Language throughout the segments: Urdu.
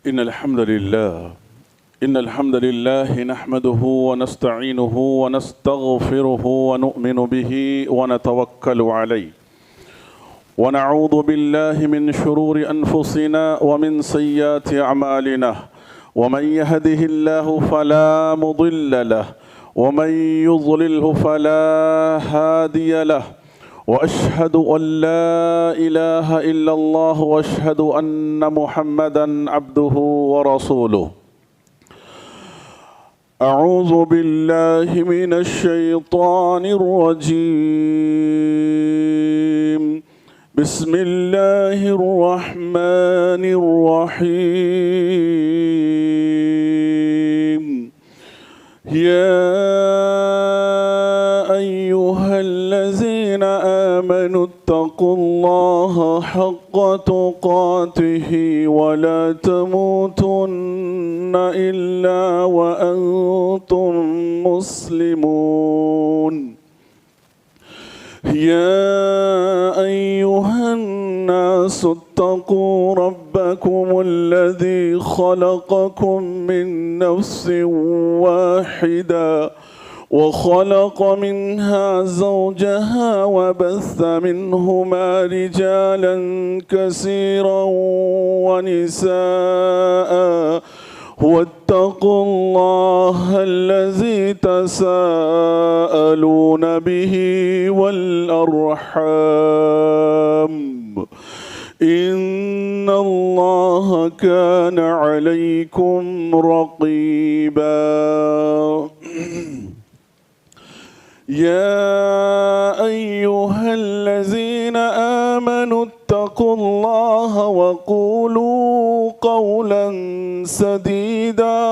إن الحمد لله نحمده ونستعينه ونستغفره ونؤمن به ونتوكل عليه ونعوذ بالله من شرور أنفسنا ومن سيئات أعمالنا ومن يهده الله فلا مضل له ومن يضلله فلا هادي له وأشهد أن لا إله إلا الله وأشهد أن محمدًا عبده ورسوله. أعوذ بالله من الشيطان الرجيم. بسم الله الرحمن الرحيم. يا أيها الذين آمنوا اتقوا الله حق تقاته ولا تموتن إلا وأنتم مسلمون. يا أيها الناس اتقوا ربكم الذي خلقكم من نفس واحدة وخلق منها زوجها وبث منهما رجالا كثيرا ونساء واتقوا الله الذي تساءلون به والأرحام إن الله كان عليكم رقيبا. يا أيها الذين آمنوا اتقوا الله وقولوا قولا سديدا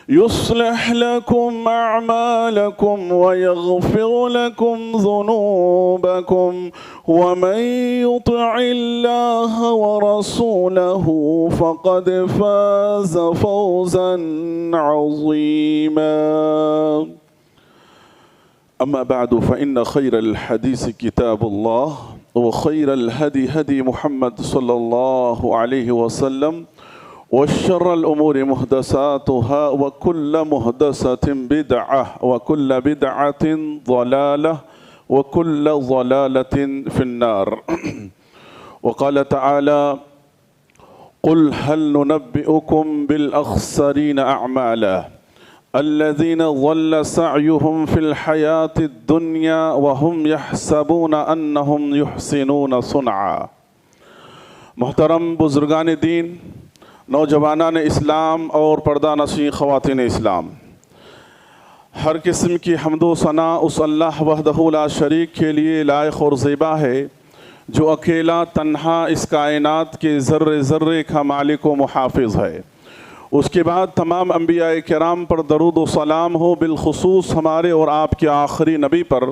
يصلح لكم أعمالكم ويغفر لكم ذنوبكم ومن يطع الله ورسوله فقد فاز فوزا عظيما. أما بعد فإن خير الحديث كتاب الله وخير الهدي هدي محمد صلى الله عليه وسلم وشر الأمور محدثاتها وكل محدثة بدعة وكل بدعة ضلالة وكل ضلالة في النار. وقال تعالى: قل هل ننبئكم بالأخسرين أعمالا الذين ضل سعيهم في الحياة الدنيا وهم يحسبون أنهم يحسنون صنعا. محترم بزرگان دین، نوجوانان اسلام اور پردہ نشین خواتین اسلام، ہر قسم کی حمد و ثنا اس اللہ وحدہ لا شریک کے لیے لائق اور زیبا ہے جو اکیلا تنہا اس کائنات کے ذرے ذرے کا مالک و محافظ ہے۔ اس کے بعد تمام انبیاء کرام پر درود و سلام ہو، بالخصوص ہمارے اور آپ کے آخری نبی پر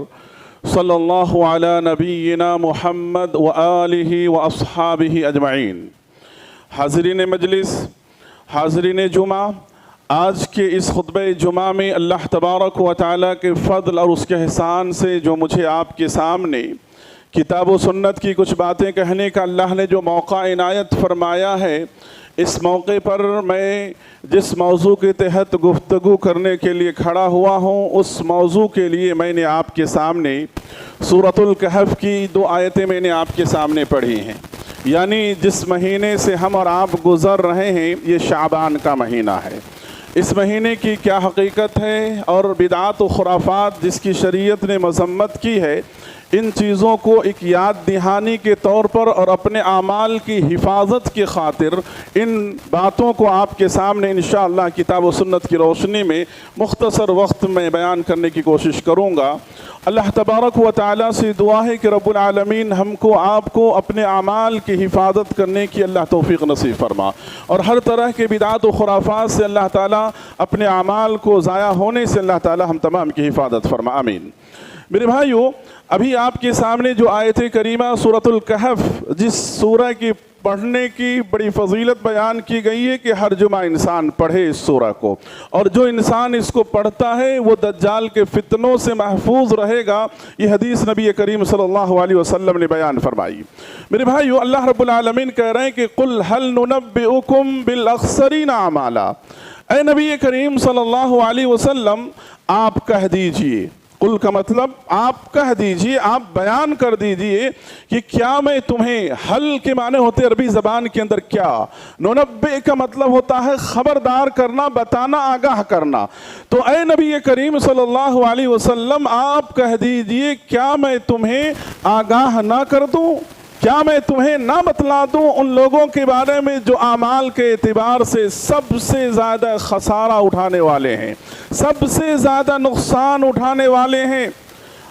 صلی اللہ علی نبینا محمد و آلہ و اصحابہ اجمعین۔ حاضرین مجلس، حاضرین جمعہ، آج کے اس خطبہ جمعہ میں اللہ تبارک و تعالیٰ کے فضل اور اس کے احسان سے جو مجھے آپ کے سامنے کتاب و سنت کی کچھ باتیں کہنے کا اللہ نے جو موقع عنایت فرمایا ہے، اس موقع پر میں جس موضوع کے تحت گفتگو کرنے کے لیے کھڑا ہوا ہوں، اس موضوع کے لیے میں نے آپ کے سامنے سورۃ الکہف کی 2 آیتیں میں نے آپ کے سامنے پڑھی ہیں۔ یعنی جس مہینے سے ہم اور آپ گزر رہے ہیں، یہ شعبان کا مہینہ ہے۔ اس مہینے کی کیا حقیقت ہے اور بدعات و خرافات جس کی شریعت نے مذمت کی ہے، ان چیزوں کو ایک یاد دہانی کے طور پر اور اپنے اعمال کی حفاظت کی خاطر ان باتوں کو آپ کے سامنے انشاءاللہ کتاب و سنت کی روشنی میں مختصر وقت میں بیان کرنے کی کوشش کروں گا۔ اللہ تبارک و تعالیٰ سے دعا ہے کہ رب العالمین ہم کو آپ کو اپنے اعمال کی حفاظت کرنے کی اللہ توفیق نصیب فرما، اور ہر طرح کے بدعات و خرافات سے اللہ تعالیٰ اپنے اعمال کو ضائع ہونے سے اللہ تعالیٰ ہم تمام کی حفاظت فرما، آمین۔ میرے بھائیو، ابھی آپ کے سامنے جو آیت کریمہ سورۃ الکہف، جس سورہ کی پڑھنے کی بڑی فضیلت بیان کی گئی ہے کہ ہر جمعہ انسان پڑھے اس سورہ کو، اور جو انسان اس کو پڑھتا ہے وہ دجال کے فتنوں سے محفوظ رہے گا، یہ حدیث نبی کریم صلی اللہ علیہ وسلم نے بیان فرمائی۔ میرے بھائیو، اللہ رب العالمین کہہ رہے ہیں کہ قُلْ هَلْ نُنَبِّئُكُمْ بِالْأَخْسَرِينَ أَعْمَالًا، اے نبی کریم صلی اللہ علیہ وسلم آپ کہہ دیجئے، قل کا مطلب آپ کہہ دیجئے، آپ بیان کر دیجئے کہ کیا میں تمہیں، حل کے معنی ہوتے عربی زبان کے اندر کیا، ننبئ کا مطلب ہوتا ہے خبردار کرنا، بتانا، آگاہ کرنا۔ تو اے نبی کریم صلی اللہ علیہ وسلم آپ کہہ دیجئے کیا میں تمہیں آگاہ نہ کر دوں، کیا میں تمہیں نہ بتلا دوں ان لوگوں کے بارے میں جو اعمال کے اعتبار سے سب سے زیادہ خسارہ اٹھانے والے ہیں، سب سے زیادہ نقصان اٹھانے والے ہیں،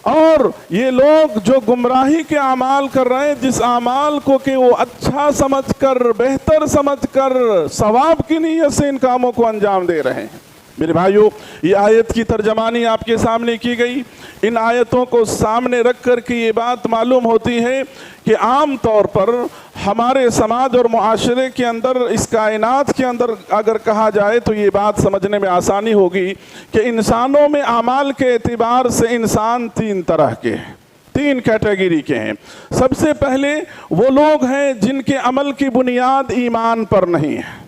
اور یہ لوگ جو گمراہی کے اعمال کر رہے ہیں، جس اعمال کو کہ وہ اچھا سمجھ کر، بہتر سمجھ کر، ثواب کی نیت سے ان کاموں کو انجام دے رہے ہیں۔ میرے بھائیو، یہ آیت کی ترجمانی آپ کے سامنے کی گئی۔ ان آیتوں کو سامنے رکھ کر کے یہ بات معلوم ہوتی ہے کہ عام طور پر ہمارے سماج اور معاشرے کے اندر، اس کائنات کے اندر اگر کہا جائے تو یہ بات سمجھنے میں آسانی ہوگی کہ انسانوں میں اعمال کے اعتبار سے انسان تین طرح کے ہیں، تین کیٹیگری کے ہیں۔ سب سے پہلے وہ لوگ ہیں جن کے عمل کی بنیاد ایمان پر نہیں ہے۔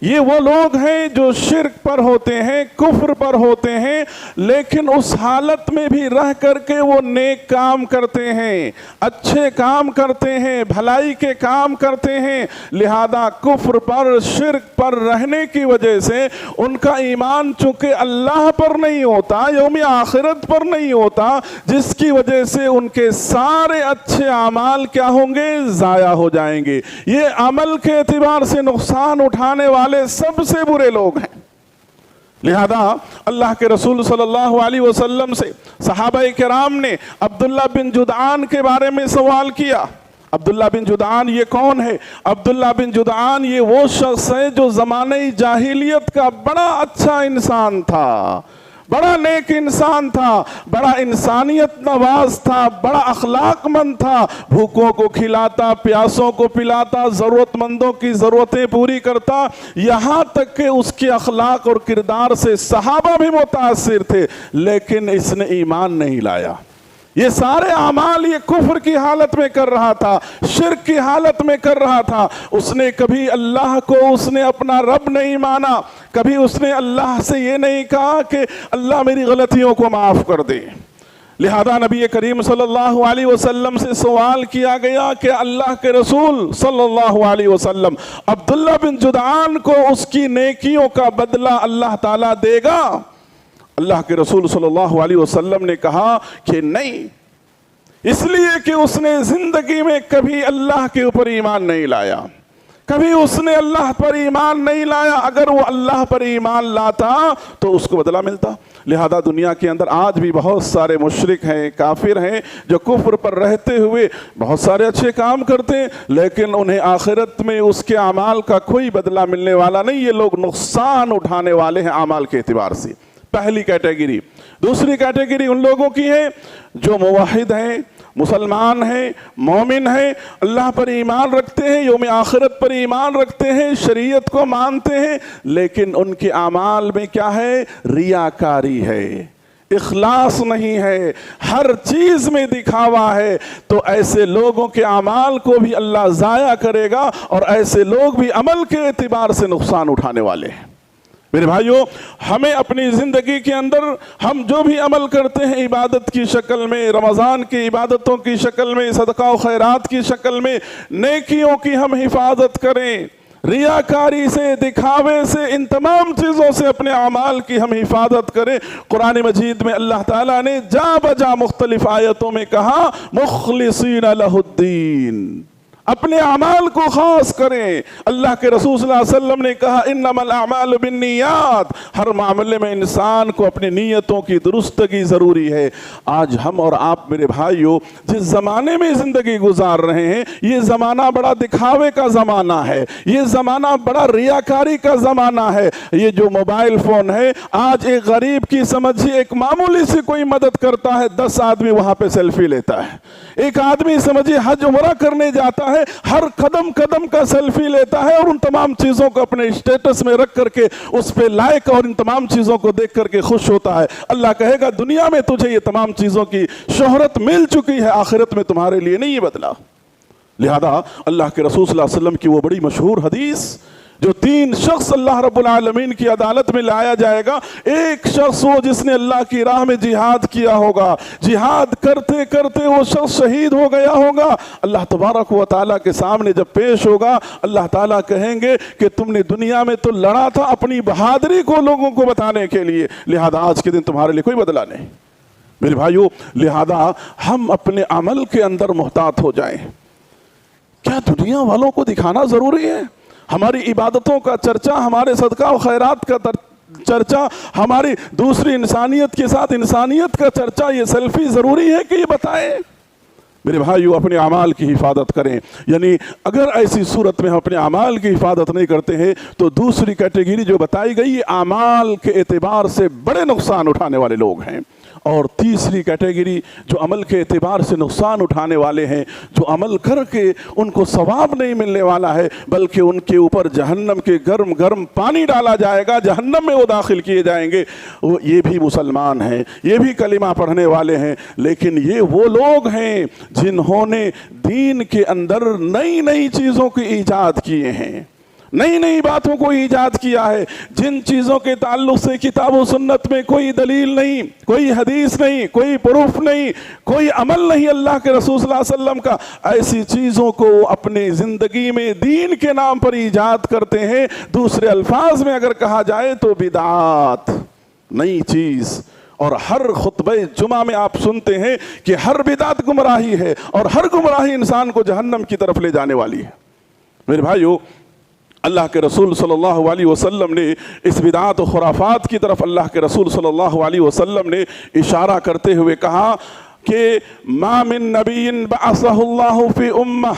یہ وہ لوگ ہیں جو شرک پر ہوتے ہیں، کفر پر ہوتے ہیں، لیکن اس حالت میں بھی رہ کر کے وہ نیک کام کرتے ہیں، اچھے کام کرتے ہیں، بھلائی کے کام کرتے ہیں۔ لہذا کفر پر، شرک پر رہنے کی وجہ سے ان کا ایمان چونکہ اللہ پر نہیں ہوتا، یوم آخرت پر نہیں ہوتا، جس کی وجہ سے ان کے سارے اچھے اعمال کیا ہوں گے؟ ضائع ہو جائیں گے۔ یہ عمل کے اعتبار سے نقصان اٹھانے والے سب سے برے لوگ ہیں۔ لہذا اللہ کے رسول صلی اللہ علیہ وسلم سے صحابہ کرام نے عبداللہ بن جدعان کے بارے میں سوال کیا۔ عبداللہ بن جدعان یہ کون ہے؟ عبداللہ بن جدعان یہ وہ شخص ہے جو زمانہ جاہلیت کا بڑا اچھا انسان تھا، بڑا نیک انسان تھا، بڑا انسانیت نواز تھا، بڑا اخلاق مند تھا، بھوکوں کو کھلاتا، پیاسوں کو پلاتا، ضرورت مندوں کی ضرورتیں پوری کرتا، یہاں تک کہ اس کے اخلاق اور کردار سے صحابہ بھی متاثر تھے، لیکن اس نے ایمان نہیں لایا۔ یہ سارے اعمال یہ کفر کی حالت میں کر رہا تھا، شرک کی حالت میں کر رہا تھا۔ اس نے کبھی اللہ کو اس نے اپنا رب نہیں مانا، کبھی اس نے اللہ سے یہ نہیں کہا کہ اللہ میری غلطیوں کو معاف کر دے۔ لہذا نبی کریم صلی اللہ علیہ وسلم سے سوال کیا گیا کہ اللہ کے رسول صلی اللہ علیہ وسلم، عبداللہ بن جدعان کو اس کی نیکیوں کا بدلہ اللہ تعالیٰ دے گا؟ اللہ کے رسول صلی اللہ علیہ وسلم نے کہا کہ نہیں، اس لیے کہ اس نے زندگی میں کبھی اللہ کے اوپر ایمان نہیں لایا، کبھی اس نے اللہ پر ایمان نہیں لایا۔ اگر وہ اللہ پر ایمان لاتا تو اس کو بدلہ ملتا۔ لہذا دنیا کے اندر آج بھی بہت سارے مشرک ہیں، کافر ہیں، جو کفر پر رہتے ہوئے بہت سارے اچھے کام کرتے ہیں، لیکن انہیں آخرت میں اس کے اعمال کا کوئی بدلہ ملنے والا نہیں۔ یہ لوگ نقصان اٹھانے والے ہیں اعمال کے اعتبار سے، پہلی کیٹیگری۔ دوسری کیٹیگری ان لوگوں کی ہے جو موحد ہیں، مسلمان ہیں، مومن ہیں، اللہ پر ایمان رکھتے ہیں، یوم آخرت پر ایمان رکھتے ہیں، شریعت کو مانتے ہیں، لیکن ان کے اعمال میں کیا ہے؟ ریاکاری ہے، اخلاص نہیں ہے، ہر چیز میں دکھاوا ہے۔ تو ایسے لوگوں کے اعمال کو بھی اللہ ضائع کرے گا، اور ایسے لوگ بھی عمل کے اعتبار سے نقصان اٹھانے والے ہیں۔ میرے بھائیو، ہمیں اپنی زندگی کے اندر ہم جو بھی عمل کرتے ہیں، عبادت کی شکل میں، رمضان کی عبادتوں کی شکل میں، صدقہ و خیرات کی شکل میں، نیکیوں کی ہم حفاظت کریں، ریاکاری سے، دکھاوے سے، ان تمام چیزوں سے اپنے اعمال کی ہم حفاظت کریں۔ قرآن مجید میں اللہ تعالیٰ نے جا بجا مختلف آیتوں میں کہا مخلصین لہ الدین، اپنے اعمال کو خاص کریں۔ اللہ کے رسول صلی اللہ علیہ وسلم نے کہا انما الاعمال بالنیات، ہر معاملے میں انسان کو اپنی نیتوں کی درستگی ضروری ہے۔ آج ہم اور آپ میرے بھائیوں جس زمانے میں زندگی گزار رہے ہیں، یہ زمانہ بڑا دکھاوے کا زمانہ ہے، یہ زمانہ بڑا ریاکاری کا زمانہ ہے۔ یہ جو موبائل فون ہے، آج ایک غریب کی سمجھیے ایک معمولی سے کوئی مدد کرتا ہے، 10 آدمی وہاں پہ سیلفی لیتا ہے۔ ایک آدمی سمجھیے حج عمرہ کرنے جاتا ہے، ہر قدم قدم کا سیلفی لیتا ہے اور ان تمام چیزوں کو اپنے اسٹیٹس میں رکھ کر کے اس پہ لائک اور ان تمام چیزوں کو دیکھ کر کے خوش ہوتا ہے۔ اللہ کہے گا دنیا میں تجھے یہ تمام چیزوں کی شہرت مل چکی ہے، آخرت میں تمہارے لیے نہیں بدلا۔ لہذا اللہ کے رسول صلی اللہ علیہ وسلم کی وہ بڑی مشہور حدیث جو 3 شخص اللہ رب العالمین کی عدالت میں لایا جائے گا، ایک شخص وہ جس نے اللہ کی راہ میں جہاد کیا ہوگا، جہاد کرتے کرتے وہ شخص شہید ہو گیا ہوگا، اللہ تبارک و تعالیٰ کے سامنے جب پیش ہوگا، اللہ تعالیٰ کہیں گے کہ تم نے دنیا میں تو لڑا تھا اپنی بہادری کو لوگوں کو بتانے کے لیے، لہذا آج کے دن تمہارے لیے کوئی بدلہ نہیں۔ میرے بھائیو، لہذا ہم اپنے عمل کے اندر محتاط ہو جائیں۔ کیا دنیا والوں کو دکھانا ضروری ہے؟ ہماری عبادتوں کا چرچا، ہمارے صدقہ و خیرات کا چرچا، ہماری دوسری انسانیت کے ساتھ انسانیت کا چرچا، یہ سیلفی ضروری ہے کہ یہ بتائیں؟ میرے بھائیو، اپنے اعمال کی حفاظت کریں۔ یعنی اگر ایسی صورت میں ہم اپنے اعمال کی حفاظت نہیں کرتے ہیں تو دوسری کیٹیگری جو بتائی گئی، یہ اعمال کے اعتبار سے بڑے نقصان اٹھانے والے لوگ ہیں۔ اور تیسری کیٹیگری جو عمل کے اعتبار سے نقصان اٹھانے والے ہیں، جو عمل کر کے ان کو ثواب نہیں ملنے والا ہے بلکہ ان کے اوپر جہنم کے گرم گرم پانی ڈالا جائے گا، جہنم میں وہ داخل کیے جائیں گے۔ یہ بھی مسلمان ہیں، یہ بھی کلمہ پڑھنے والے ہیں، لیکن یہ وہ لوگ ہیں جنہوں نے دین کے اندر نئی نئی چیزوں کی ایجاد کیے ہیں، نئی نئی باتوں کو ایجاد کیا ہے، جن چیزوں کے تعلق سے کتاب و سنت میں کوئی دلیل نہیں، کوئی حدیث نہیں، کوئی پروف نہیں، کوئی عمل نہیں اللہ کے رسول صلی اللہ علیہ وسلم کا، ایسی چیزوں کو اپنی زندگی میں دین کے نام پر ایجاد کرتے ہیں۔ دوسرے الفاظ میں اگر کہا جائے تو بدعات، نئی چیز۔ اور ہر خطبہ جمعہ میں آپ سنتے ہیں کہ ہر بدعت گمراہی ہے اور ہر گمراہی انسان کو جہنم کی طرف لے جانے والی ہے۔ میرے بھائیو، اللہ کے رسول صلی اللہ علیہ وسلم نے اس بدعات و خرافات کی طرف اللہ کے رسول صلی اللہ علیہ وسلم نے اشارہ کرتے ہوئے کہا کہ ما من نبی بعثہ اللہ فی امہ۔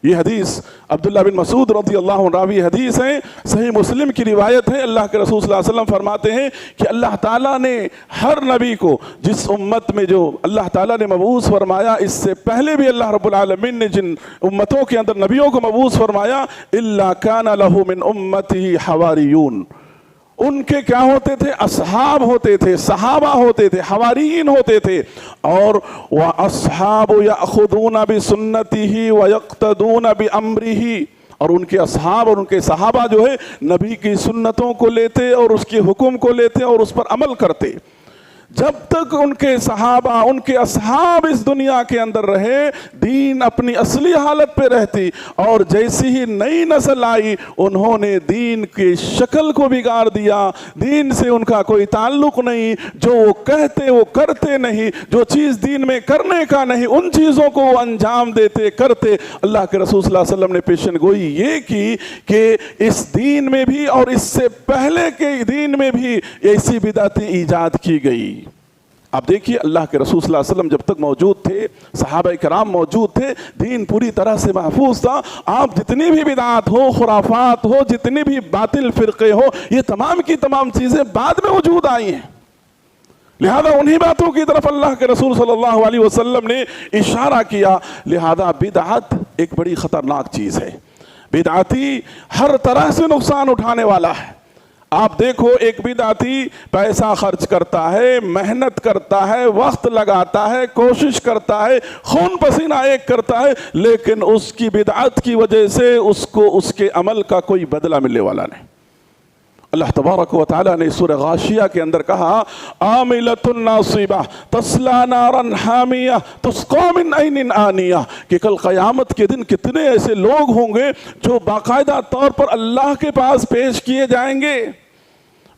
یہ حدیث عبداللہ بن مسعود رضی اللہ عنہ راوی حدیث ہے، صحیح مسلم کی روایت ہے۔ اللہ کے رسول صلی اللہ علیہ وسلم فرماتے ہیں کہ اللہ تعالیٰ نے ہر نبی کو جس امت میں جو اللہ تعالیٰ نے مبعوث فرمایا، اس سے پہلے بھی اللہ رب العالمین نے جن امتوں کے اندر نبیوں کو مبعوث فرمایا، الا کان لہ من امتہ حواریون، ان کے کیا ہوتے تھے؟ اصحاب ہوتے تھے، صحابہ ہوتے تھے، حواریین ہوتے تھے۔ اور وَأَصْحَابُ يَأْخُذُونَ بِسُنَّتِهِ وَيَقْتَدُونَ بِأَمْرِهِ، اور ان کے اصحاب اور ان کے صحابہ جو ہے نبی کی سنتوں کو لیتے اور اس کے حکم کو لیتے اور اس پر عمل کرتے۔ جب تک ان کے صحابہ، ان کے اصحاب اس دنیا کے اندر رہے، دین اپنی اصلی حالت پہ رہتی، اور جیسی ہی نئی نسل آئی انہوں نے دین کی شکل کو بگاڑ دیا، دین سے ان کا کوئی تعلق نہیں، جو وہ کہتے وہ کرتے نہیں، جو چیز دین میں کرنے کا نہیں ان چیزوں کو وہ انجام دیتے کرتے۔ اللہ کے رسول صلی اللہ علیہ وسلم نے پیشن گوئی یہ کی کہ اس دین میں بھی اور اس سے پہلے کے دین میں بھی ایسی بدعتیں ایجاد کی گئی۔ آپ دیکھیے، اللہ کے رسول صلی اللہ علیہ وسلم جب تک موجود تھے، صحابہ کرام موجود تھے، دین پوری طرح سے محفوظ تھا۔ آپ جتنی بھی بدعات ہو، خرافات ہو، جتنی بھی باطل فرقے ہو، یہ تمام کی تمام چیزیں بعد میں وجود آئی ہیں۔ لہذا انہی باتوں کی طرف اللہ کے رسول صلی اللہ علیہ وسلم نے اشارہ کیا۔ لہذا بدعت ایک بڑی خطرناک چیز ہے، بدعتی ہر طرح سے نقصان اٹھانے والا ہے۔ آپ دیکھو، ایک بدعتی پیسہ خرچ کرتا ہے، محنت کرتا ہے، وقت لگاتا ہے، کوشش کرتا ہے، خون پسینہ ایک کرتا ہے، لیکن اس کی بدعت کی وجہ سے اس کو اس کے عمل کا کوئی بدلہ ملنے والا نہیں۔ اللہ تبارک و تعالیٰ نے سورہ غاشیہ کے اندر کہا عاملۃ ناصبہ تصلی نارا حامیہ تسقی من عین آنیہ، کہ کل قیامت کے دن کتنے ایسے لوگ ہوں گے جو باقاعدہ طور پر اللہ کے پاس پیش کیے جائیں گے،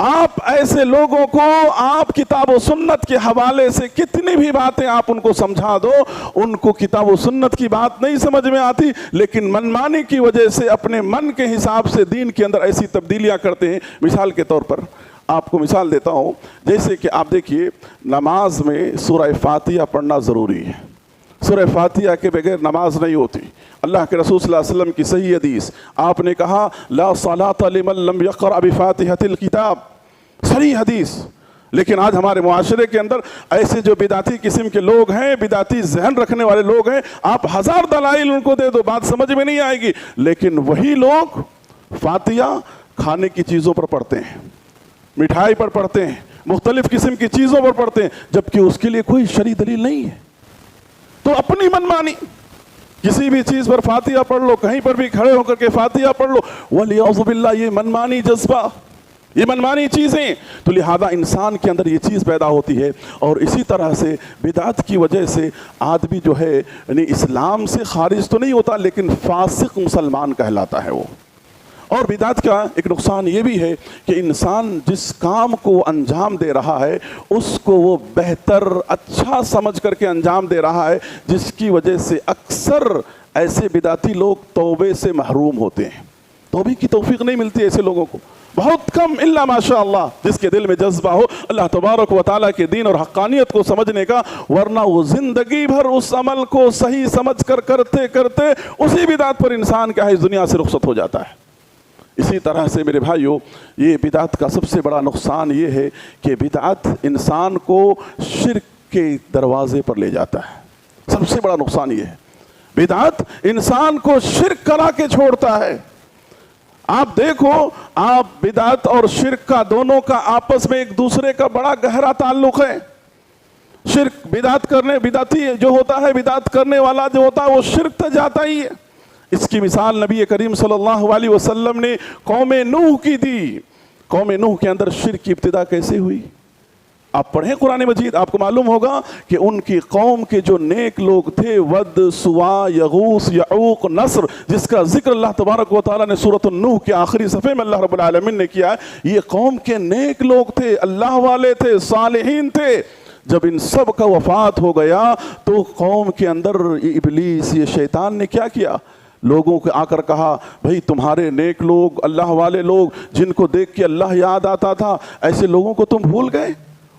آپ ایسے لوگوں کو آپ کتاب و سنت کے حوالے سے کتنی بھی باتیں آپ ان کو سمجھا دو، ان کو کتاب و سنت کی بات نہیں سمجھ میں آتی، لیکن منمانی کی وجہ سے اپنے من کے حساب سے دین کے اندر ایسی تبدیلیاں کرتے ہیں۔ مثال کے طور پر آپ کو مثال دیتا ہوں، جیسے کہ آپ دیکھیے نماز میں سورہ فاتحہ پڑھنا ضروری ہے، سورہ فاتحہ کے بغیر نماز نہیں ہوتی۔ اللہ کے رسول صلی اللہ علیہ وسلم کی صحیح حدیث، آپ نے کہا لا صلاۃ لمن لم یقرأ بفاتحۃ الکتاب، صحیح حدیث۔ لیکن آج ہمارے معاشرے کے اندر ایسے جو بدعتی قسم کے لوگ ہیں، بدعتی ذہن رکھنے والے لوگ ہیں، آپ ہزار دلائل ان کو دے دو، بات سمجھ میں نہیں آئے گی، لیکن وہی لوگ فاتحہ کھانے کی چیزوں پر پڑھتے ہیں، مٹھائی پر پڑھتے ہیں، مختلف قسم کی چیزوں پر پڑھتے ہیں، جبکہ اس کے لیے کوئی شرعی دلیل نہیں ہے۔ تو اپنی منمانی کسی بھی چیز پر فاتحہ پڑھ لو، کہیں پر بھی کھڑے ہو کر کے فاتحہ پڑھ لو، وَلِيَعُوذُ بِاللَّهِ، یہ منمانی جذبہ، یہ منمانی چیزیں، تو لہذا انسان کے اندر یہ چیز پیدا ہوتی ہے۔ اور اسی طرح سے بدعت کی وجہ سے آدمی جو ہے یعنی اسلام سے خارج تو نہیں ہوتا، لیکن فاسق مسلمان کہلاتا ہے وہ۔ اور بدعت کا ایک نقصان یہ بھی ہے کہ انسان جس کام کو انجام دے رہا ہے اس کو وہ بہتر اچھا سمجھ کر کے انجام دے رہا ہے، جس کی وجہ سے اکثر ایسے بدعتی لوگ توبے سے محروم ہوتے ہیں، توبے کی توفیق نہیں ملتی ایسے لوگوں کو، بہت کم، الا ماشاء اللہ، جس کے دل میں جذبہ ہو اللہ تبارک و تعالیٰ کے دین اور حقانیت کو سمجھنے کا، ورنہ وہ زندگی بھر اس عمل کو صحیح سمجھ کر کرتے کرتے اسی بدعت پر انسان کیا ہے اس دنیا سے رخصت ہو جاتا ہے۔ اسی طرح سے میرے بھائیو، یہ بدعت کا سب سے بڑا نقصان یہ ہے کہ بدعت انسان کو شرک کے دروازے پر لے جاتا ہے، سب سے بڑا نقصان یہ ہے، بدعت انسان کو شرک کرا کے چھوڑتا ہے۔ آپ دیکھو، آپ بدعت اور شرک کا دونوں کا آپس میں ایک دوسرے کا بڑا گہرا تعلق ہے۔ شرک بدعتی جو ہوتا ہے، بدعت کرنے والا جو ہوتا ہے وہ شرک تک جاتا ہی ہے۔ اس کی مثال نبی کریم صلی اللہ علیہ وسلم نے قوم نوح کی دی۔ قوم نوح کے اندر شرک کی ابتدا کیسے ہوئی؟ آپ پڑھیں قرآن مجید، آپ کو معلوم ہوگا کہ ان کی قوم کے جو نیک لوگ تھے، ود، سوا، یغوث، یعوق، نصر، جس کا ذکر اللہ تبارک و تعالیٰ نے سورۃ النوح کے آخری صفحے میں اللہ رب العالمین نے کیا ہے، یہ قوم کے نیک لوگ تھے، اللہ والے تھے، صالحین تھے۔ جب ان سب کا وفات ہو گیا تو قوم کے اندر یہ ابلیس، یہ شیطان نے کیا کیا؟ لوگوں کو آ کر کہا، بھئی تمہارے نیک لوگ، اللہ والے لوگ جن کو دیکھ کے اللہ یاد آتا تھا، ایسے لوگوں کو تم بھول گئے؟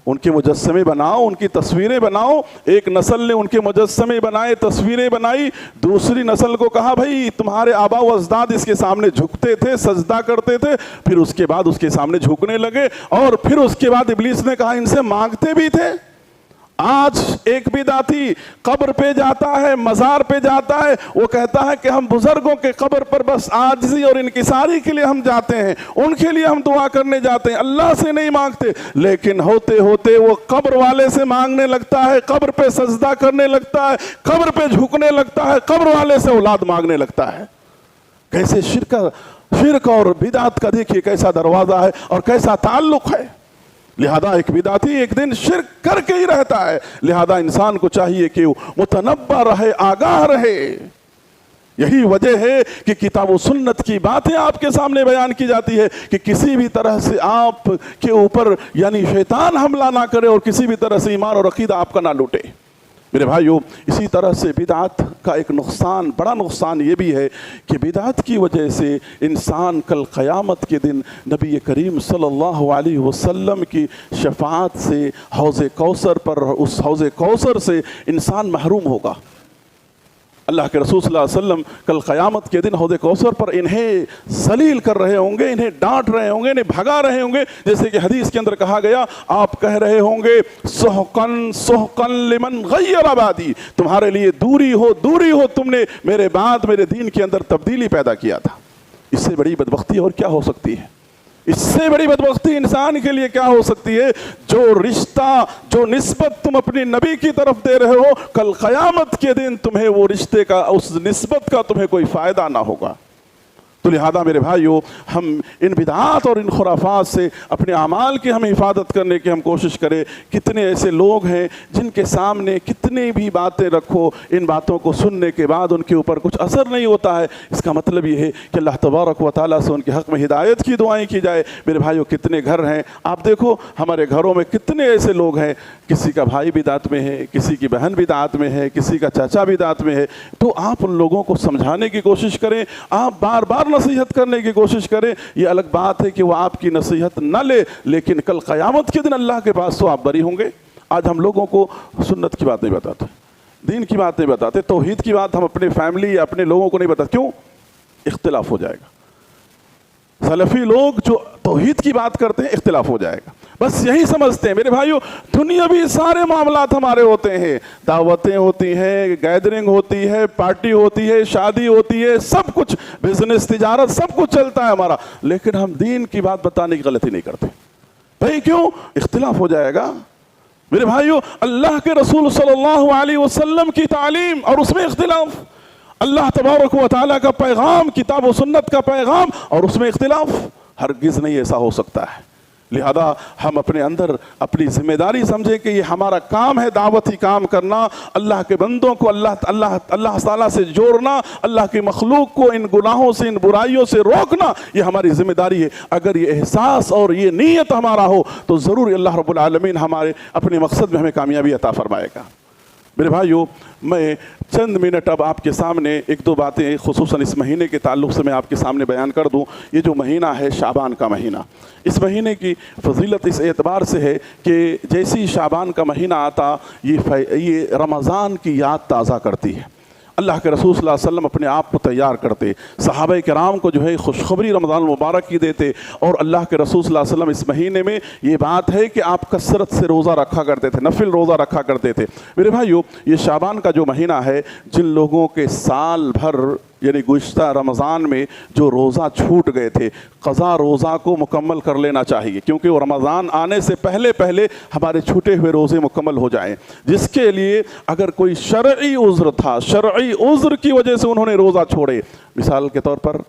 ان کے مجسمے بناؤ، ان کی تصویریں بناؤ۔ ایک نسل نے ان کے مجسمے بنائے، تصویریں بنائی، دوسری نسل کو کہا بھئی تمہارے آبا و اجداد اس کے سامنے جھکتے تھے، سجدہ کرتے تھے، پھر اس کے بعد اس کے سامنے جھکنے لگے، اور پھر اس کے بعد ابلیس نے کہا ان سے مانگتے بھی تھے۔ آج ایک بدعتی قبر پہ جاتا ہے، مزار پہ جاتا ہے، وہ کہتا ہے کہ ہم بزرگوں کے قبر پر بس عاجزی اور انکساری کے لیے ہم جاتے ہیں، ان کے لیے ہم دعا کرنے جاتے ہیں، اللہ سے نہیں مانگتے۔ لیکن ہوتے ہوتے وہ قبر والے سے مانگنے لگتا ہے، قبر پہ سجدہ کرنے لگتا ہے، قبر پہ جھکنے لگتا ہے، قبر والے سے اولاد مانگنے لگتا ہے۔ کیسے شرک اور بدعت کا دیکھیے کیسا دروازہ ہے اور کیسا تعلق ہے۔ لہذا ایک بدعتی ایک دن شرک کر کے ہی رہتا ہے، لہذا انسان کو چاہیے کہ وہ متنبہ رہے، آگاہ رہے۔ یہی وجہ ہے کہ کتاب و سنت کی باتیں آپ کے سامنے بیان کی جاتی ہے کہ کسی بھی طرح سے آپ کے اوپر یعنی شیطان حملہ نہ کرے اور کسی بھی طرح سے ایمان اور عقیدہ آپ کا نہ لوٹے۔ میرے بھائیو، اسی طرح سے بدعت کا ایک نقصان، بڑا نقصان یہ بھی ہے کہ بدعت کی وجہ سے انسان کل قیامت کے دن نبی کریم صلی اللہ علیہ وسلم کی شفاعت سے حوض کوثر پر، اس حوض کوثر سے انسان محروم ہوگا۔ اللہ کے رسول صلی اللہ علیہ وسلم کل قیامت کے دن حوض کوثر پر انہیں ذلیل کر رہے ہوں گے، انہیں ڈانٹ رہے ہوں گے، انہیں بھگا رہے ہوں گے، جیسے کہ حدیث کے اندر کہا گیا، آپ کہہ رہے ہوں گے سحقن سحقن لمن غیر بعدی، تمہارے لیے دوری ہو، تم نے میرے بعد میرے دین کے اندر تبدیلی پیدا کیا تھا۔ اس سے بڑی بدبختی اور کیا ہو سکتی ہے؟ اس سے بڑی بدبختی انسان کے لیے کیا ہو سکتی ہے؟ جو رشتہ، جو نسبت تم اپنی نبی کی طرف دے رہے ہو، کل قیامت کے دن تمہیں وہ رشتے کا، اس نسبت کا تمہیں کوئی فائدہ نہ ہوگا۔ تو لہذا میرے بھائیوں ہم ان بدعات اور ان خرافات سے اپنے اعمال کی ہم حفاظت کرنے کی ہم کوشش کریں۔ کتنے ایسے لوگ ہیں جن کے سامنے کتنی بھی باتیں رکھو، ان باتوں کو سننے کے بعد ان کے اوپر کچھ اثر نہیں ہوتا ہے۔ اس کا مطلب یہ ہے کہ اللہ تبارک و تعالیٰ سے ان کے حق میں ہدایت کی دعائیں کی جائے۔ میرے بھائیوں کتنے گھر ہیں، آپ دیکھو ہمارے گھروں میں کتنے ایسے لوگ ہیں، کسی کا بھائی بدعت میں ہے، کسی کی بہن بدعت میں ہے، کسی کا چاچا بدعت میں ہے۔ تو آپ ان لوگوں کو سمجھانے کی کوشش کریں، آپ بار بار نصیحت کرنے کی کوشش کریں۔ یہ الگ بات ہے کہ وہ آپ کی نصیحت نہ لے، لیکن کل قیامت کے دن اللہ کے پاس تو آپ بری ہوں گے۔ آج ہم لوگوں کو سنت کی بات نہیں بتاتے، دین کی بات نہیں بتاتے، توحید کی بات ہم اپنے فیملی یا اپنے لوگوں کو نہیں بتاتے۔ کیوں؟ اختلاف ہو جائے گا۔ سلفی لوگ جو توحید کی بات کرتے ہیں اختلاف ہو جائے گا، بس یہی سمجھتے ہیں۔ میرے بھائیوں دنیاوی سارے معاملات ہمارے ہوتے ہیں، دعوتیں ہوتی ہیں، گیدرنگ ہوتی ہے، پارٹی ہوتی ہے، شادی ہوتی ہے، سب کچھ، بزنس، تجارت، سب کچھ چلتا ہے ہمارا، لیکن ہم دین کی بات بتانے کی غلطی نہیں کرتے۔ بھائی کیوں؟ اختلاف ہو جائے گا۔ میرے بھائیوں اللہ کے رسول صلی اللہ علیہ وسلم کی تعلیم اور اس میں اختلاف، اللہ تبارک و تعالیٰ کا پیغام، کتاب و سنت کا پیغام اور اس میں اختلاف، ہرگز نہیں ایسا ہو سکتا ہے۔ لہذا ہم اپنے اندر اپنی ذمہ داری سمجھیں کہ یہ ہمارا کام ہے، دعوتی کام کرنا، اللہ کے بندوں کو اللہ تعالیٰ سے جوڑنا، اللہ کی مخلوق کو ان گناہوں سے، ان برائیوں سے روکنا، یہ ہماری ذمہ داری ہے۔ اگر یہ احساس اور یہ نیت ہمارا ہو تو ضرور اللہ رب العالمین ہمارے اپنے مقصد میں ہمیں کامیابی عطا فرمائے گا۔ میرے بھائیوں میں چند منٹ اب آپ کے سامنے ایک دو باتیں خصوصاً اس مہینے کے تعلق سے میں آپ کے سامنے بیان کر دوں۔ یہ جو مہینہ ہے شعبان کا مہینہ، اس مہینے کی فضیلت اس اعتبار سے ہے کہ جیسی شعبان کا مہینہ آتا یہ رمضان کی یاد تازہ کرتی ہے۔ اللہ کے رسول صلی اللہ علیہ وسلم اپنے آپ کو تیار کرتے، صحابہ کرام کو جو ہے خوشخبری رمضان المبارک کی دیتے، اور اللہ کے رسول صلی اللہ علیہ وسلم اس مہینے میں یہ بات ہے کہ آپ کثرت سے روزہ رکھا کرتے تھے، نفل روزہ رکھا کرتے تھے۔ میرے بھائیو یہ شعبان کا جو مہینہ ہے، جن لوگوں کے سال بھر یعنی گزشتہ رمضان میں جو روزہ چھوٹ گئے تھے، قضا روزہ کو مکمل کر لینا چاہیے، کیونکہ وہ رمضان آنے سے پہلے ہمارے چھوٹے ہوئے روزے مکمل ہو جائیں۔ جس کے لیے اگر کوئی شرعی عذر تھا، شرعی عذر کی وجہ سے انہوں نے روزہ چھوڑے، مثال کے طور پر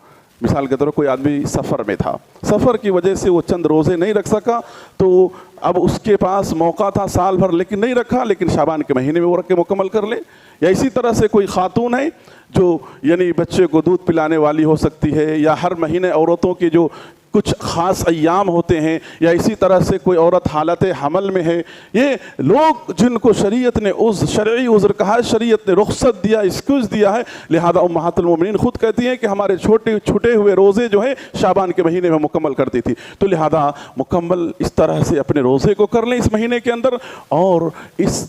کوئی آدمی سفر میں تھا، سفر کی وجہ سے وہ چند روزے نہیں رکھ سکا، تو اب اس کے پاس موقع تھا سال بھر لیکن نہیں رکھا، لیکن شعبان کے مہینے میں وہ رکھ کے مکمل کر لے۔ یا اسی طرح سے کوئی خاتون ہے جو یعنی بچے کو دودھ پلانے والی ہو سکتی ہے، یا ہر مہینے عورتوں کے جو کچھ خاص ایام ہوتے ہیں، یا اسی طرح سے کوئی عورت حالت حمل میں ہے، یہ لوگ جن کو شریعت نے شرعی عذر کہا ہے، شریعت نے رخصت دیا، ایکسکیوز دیا ہے، لہذا امہات المومنین خود کہتی ہیں کہ ہمارے چھوٹے ہوئے روزے جو ہیں شعبان کے مہینے میں مکمل کرتی تھی۔ تو لہذا مکمل اس طرح سے اپنے روزے کو کر لیں اس مہینے کے اندر، اور اس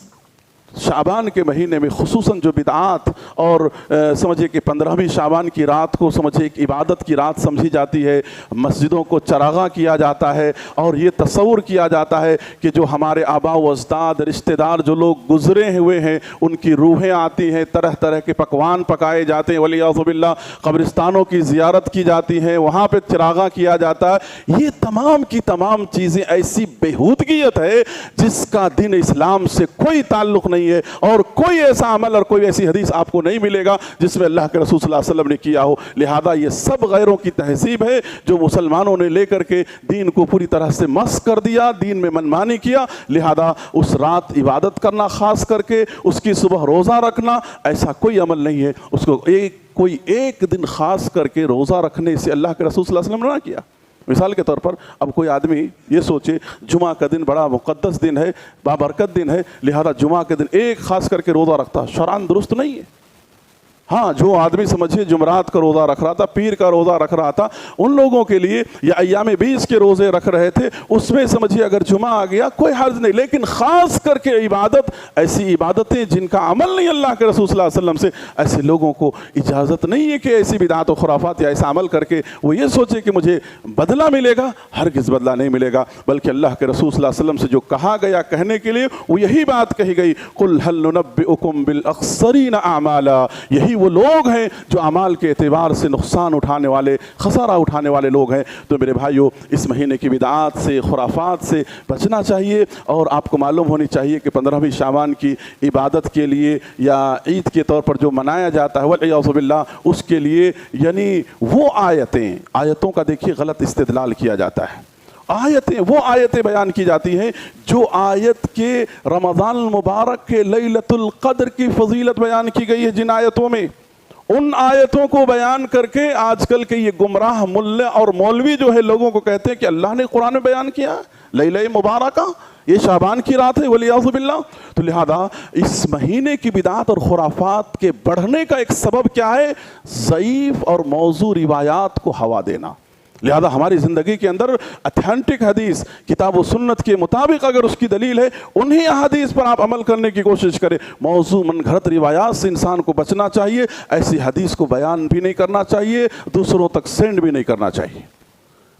شعبان کے مہینے میں خصوصاً جو بدعات اور سمجھے کہ 15ویں شعبان کی رات کو سمجھے ایک عبادت کی رات سمجھی جاتی ہے، مسجدوں کو چراغاں کیا جاتا ہے، اور یہ تصور کیا جاتا ہے کہ جو ہمارے آبا و اجداد رشتہ دار جو لوگ گزرے ہوئے ہیں ان کی روحیں آتی ہیں، طرح طرح کے پکوان پکائے جاتے ہیں، ولیعوذ باللہ قبرستانوں کی زیارت کی جاتی ہے، وہاں پہ چراغاں کیا جاتا ہے۔ یہ تمام کی تمام چیزیں ایسی بےہودگیت ہے جس کا دین اسلام سے کوئی تعلق نہیں ہے، اور کوئی ایسا عمل اور کوئی ایسی حدیث آپ کو نہیں ملے گا جس میں اللہ کے رسول صلی اللہ علیہ وسلم نے کیا ہو۔ لہذا یہ سب غیروں کی تہذیب ہے جو مسلمانوں نے لے کر کے دین کو پوری طرح سے مسخ کر دیا، دین میں منمانی کیا۔ لہذا اس رات عبادت کرنا، خاص کر کے اس کی صبح روزہ رکھنا، ایسا کوئی عمل نہیں ہے۔ اس کو کوئی ایک دن خاص کر کے روزہ رکھنے سے اللہ کے رسول صلی اللہ علیہ وسلم نے نہ کیا۔ مثال کے طور پر اب کوئی آدمی یہ سوچے جمعہ کا دن بڑا مقدس دن ہے، بابرکت دن ہے، لہذا جمعہ کے دن ایک خاص کر کے روزہ رکھتا، شرعاً درست نہیں ہے۔ ہاں جو آدمی سمجھے جمعرات کا روزہ رکھ رہا تھا، پیر کا روزہ رکھ رہا تھا، ان لوگوں کے لیے یا ایام 20 کے روزے رکھ رہے تھے، اس میں سمجھیے اگر جمعہ آ گیا کوئی حرج نہیں، لیکن خاص کر کے عبادت، ایسی عبادتیں جن کا عمل نہیں اللہ کے رسول صلی اللہ علیہ وسلم سے، ایسے لوگوں کو اجازت نہیں ہے کہ ایسی بدعات و خرافات یا ایسا عمل کر کے وہ یہ سوچے کہ مجھے بدلہ ملے گا۔ ہرگز بدلہ نہیں ملے گا، بلکہ اللہ کے رسول صلی اللہ علیہ وسلم سے جو کہا گیا کہنے کے لیے وہ یہی بات کہی گئی، قل هل ننبئکم بالاخسرین اعمالا، یہی وہ لوگ ہیں جو اعمال کے اعتبار سے نقصان اٹھانے والے، خسارہ اٹھانے والے لوگ ہیں۔ تو میرے بھائیو، اس مہینے کی بدعات سے، خرافات سے بچنا چاہیے، اور آپ کو معلوم ہونی چاہیے کہ 15ویں شعبان کی عبادت کے لیے یا عید کے طور پر جو منایا جاتا ہے والعیاذ باللہ، اس کے لیے یعنی وہ آیتوں کا دیکھیے غلط استدلال کیا جاتا ہے۔ وہ آیتیں بیان کی جاتی ہیں جو آیت کے رمضان المبارک کے لیلۃ القدر کی فضیلت بیان کی گئی ہے، جن آیتوں میں، ان آیتوں کو بیان کر کے آج کل کے یہ گمراہ ملے اور مولوی جو ہے لوگوں کو کہتے ہیں کہ اللہ نے قرآن میں بیان کیا لیلہ مبارکہ، یہ شعبان کی رات ہے والعیاذ باللہ۔ تو لہذا اس مہینے کی بدعات اور خرافات کے بڑھنے کا ایک سبب کیا ہے؟ ضعیف اور موضوع روایات کو ہوا دینا۔ لہذا ہماری زندگی کے اندر اتھینٹک حدیث، کتاب و سنت کے مطابق اگر اس کی دلیل ہے، انہی احادیث پر آپ عمل کرنے کی کوشش کریں۔ موضوع من گھڑت روایات سے انسان کو بچنا چاہیے، ایسی حدیث کو بیان بھی نہیں کرنا چاہیے، دوسروں تک سینڈ بھی نہیں کرنا چاہیے۔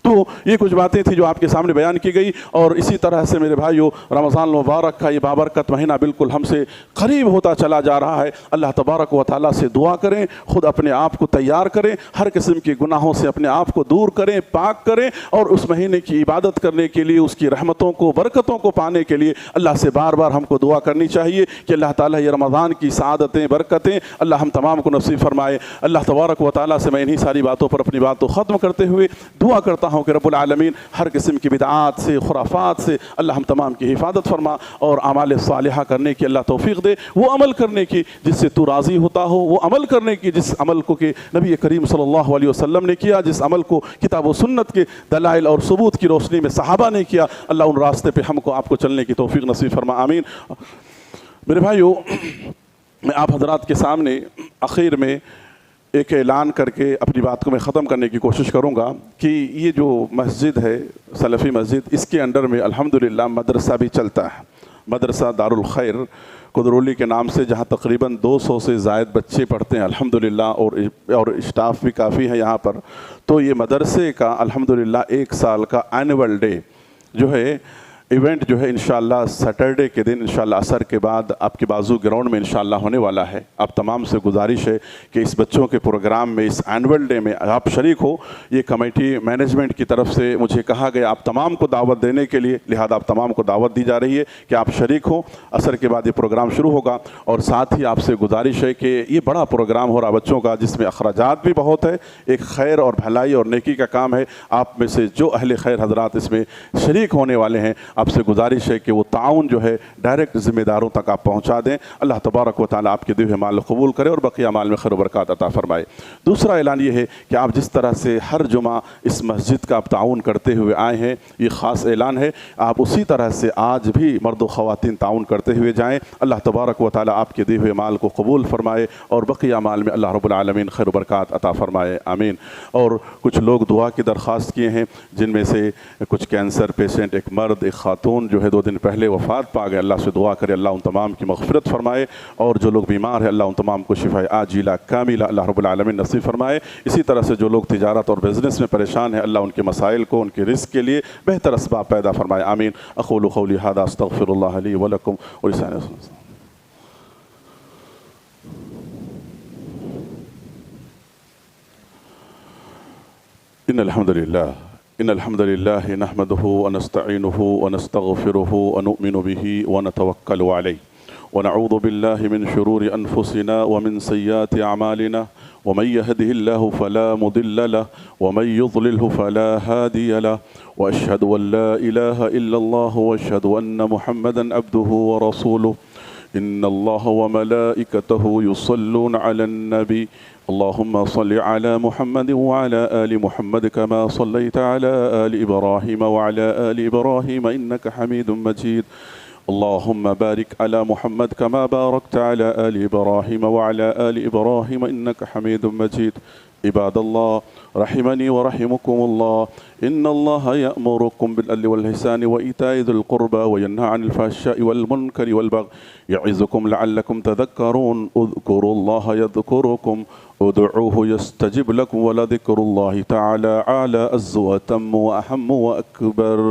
تو یہ کچھ باتیں تھیں جو آپ کے سامنے بیان کی گئی، اور اسی طرح سے میرے بھائیو، رمضان المبارک کا یہ بابرکت مہینہ بالکل ہم سے قریب ہوتا چلا جا رہا ہے۔ اللہ تبارک و تعالیٰ سے دعا کریں، خود اپنے آپ کو تیار کریں، ہر قسم کے گناہوں سے اپنے آپ کو دور کریں، پاک کریں، اور اس مہینے کی عبادت کرنے کے لیے، اس کی رحمتوں کو، برکتوں کو پانے کے لیے اللہ سے بار بار ہم کو دعا کرنی چاہیے کہ اللہ تعالیٰ یہ رمضان کی سعادتیں، برکتیں اللہ ہم تمام کو نصیب فرمائے۔ اللہ تبارک و تعالیٰ سے میں انہی ساری باتوں پر اپنی بات کو ختم کرتے ہوئے دعا کرتا ہوں کہ رب العالمین ہر قسم کی بدعات سے، خرافات سے اللہ ہم تمام کی حفاظت فرما، اور اعمال صالحہ کرنے کی اللہ توفیق دے، وہ عمل کرنے کی جس سے تو راضی ہوتا ہو، وہ عمل کرنے کی جس عمل کو کہ نبی کریم صلی اللہ علیہ وسلم نے کیا، جس عمل کو کتاب و سنت کے دلائل اور ثبوت کی روشنی میں صحابہ نے کیا، اللہ ان راستے پہ ہم کو، آپ کو چلنے کی توفیق نصیب فرما، آمین۔ میرے بھائیو، میں آپ حضرات کے سامنے آخر میں ایک اعلان کر کے اپنی بات کو میں ختم کرنے کی کوشش کروں گا کہ یہ جو مسجد ہے سلفی مسجد، اس کے انڈر میں الحمدللہ مدرسہ بھی چلتا ہے، مدرسہ دارالخیر قدرولی کے نام سے، جہاں تقریباً 200 سے زائد بچے پڑھتے ہیں الحمدللہ، اور اسٹاف بھی کافی ہے یہاں پر۔ تو یہ مدرسے کا الحمدللہ 1 سال کا اینول ڈے جو ہے، ایونٹ جو ہے انشاءاللہ سیٹرڈے کے دن انشاءاللہ عصر کے بعد آپ کے بازو گراؤنڈ میں انشاءاللہ ہونے والا ہے۔ آپ تمام سے گزارش ہے کہ اس بچوں کے پروگرام میں، اس اینول ڈے میں آپ شریک ہو۔ یہ کمیٹی مینجمنٹ کی طرف سے مجھے کہا گیا آپ تمام کو دعوت دینے کے لیے، لہذا آپ تمام کو دعوت دی جا رہی ہے کہ آپ شریک ہوں۔ عصر کے بعد یہ پروگرام شروع ہوگا، اور ساتھ ہی آپ سے گزارش ہے کہ یہ بڑا پروگرام ہو رہا بچوں کا، جس میں اخراجات بھی بہت ہے، ایک خیر اور بھلائی اور نیکی کا کام ہے۔ آپ میں سے جو اہل خیر حضرات اس میں شریک ہونے والے ہیں، آپ سے گزارش ہے کہ وہ تعاون جو ہے ڈائریکٹ ذمہ داروں تک آپ پہنچا دیں۔ اللہ تبارک و تعالیٰ آپ کے دیے ہوئے مال قبول کرے اور بقیہ مال میں خیر و برکات عطا فرمائے۔ دوسرا اعلان یہ ہے کہ آپ جس طرح سے ہر جمعہ اس مسجد کا آپ تعاون کرتے ہوئے آئے ہیں، یہ خاص اعلان ہے، آپ اسی طرح سے آج بھی مرد و خواتین تعاون کرتے ہوئے جائیں۔ اللہ تبارک و تعالیٰ آپ کے دیے ہوئے مال کو قبول فرمائے اور بقیہ مال میں اللہ رب العالمین خیر و برکات عطا فرمائے، آمین۔ اور کچھ لوگ دعا کی درخواست کیے ہیں، جن میں سے کچھ کینسر پیشنٹ، ایک مرد، ایک خاتون جو ہے 2 دن پہلے وفات پا گئے، اللہ سے دعا کرے اللہ ان تمام کی مغفرت فرمائے، اور جو لوگ بیمار ہیں اللہ ان تمام کو شفا عاجلہ کاملہ اللہ رب العالمین نصیب فرمائے۔ اسی طرح سے جو لوگ تجارت اور بزنس میں پریشان ہیں، اللہ ان کے مسائل کو، ان کے رزق کے لیے بہتر اسباب پیدا فرمائے، آمین۔ اقول قولی ھذا استغفر اللہ لی ولکم ولسائر المسلمین۔ إن الحمد لله نحمده ونستعينه ونستغفره ونؤمن به ونتوكل عليه ونعوذ بالله من شرور أنفسنا ومن سيئات أعمالنا ومن يهده الله فلا مضل له ومن يضلله فلا هادي له وأشهد أن لا إله إلا الله وأشهد أن محمدا عبده ورسوله إن الله وملائكته يصلون على النبي اللهم صل على محمد وعلى آل محمد كما صليت على آل إبراهيم وعلى آل إبراهيم إنك حميد مجيد اللهم بارك على محمد كما باركت على آل إبراهيم وعلى آل إبراهيم إنك حميد مجيد عباد الله رحمني ورحمكم الله إن الله يأمركم بالعدل والإحسان وإيتاء ذي القربى وينهى عن الفحشاء والمنكر والبغي يعظكم لعلكم تذكرون اذكروا الله يذكركم ادعوه يستجب لكم ولذكر الله تعالى أعلى عز وأتم وأهم وأكبر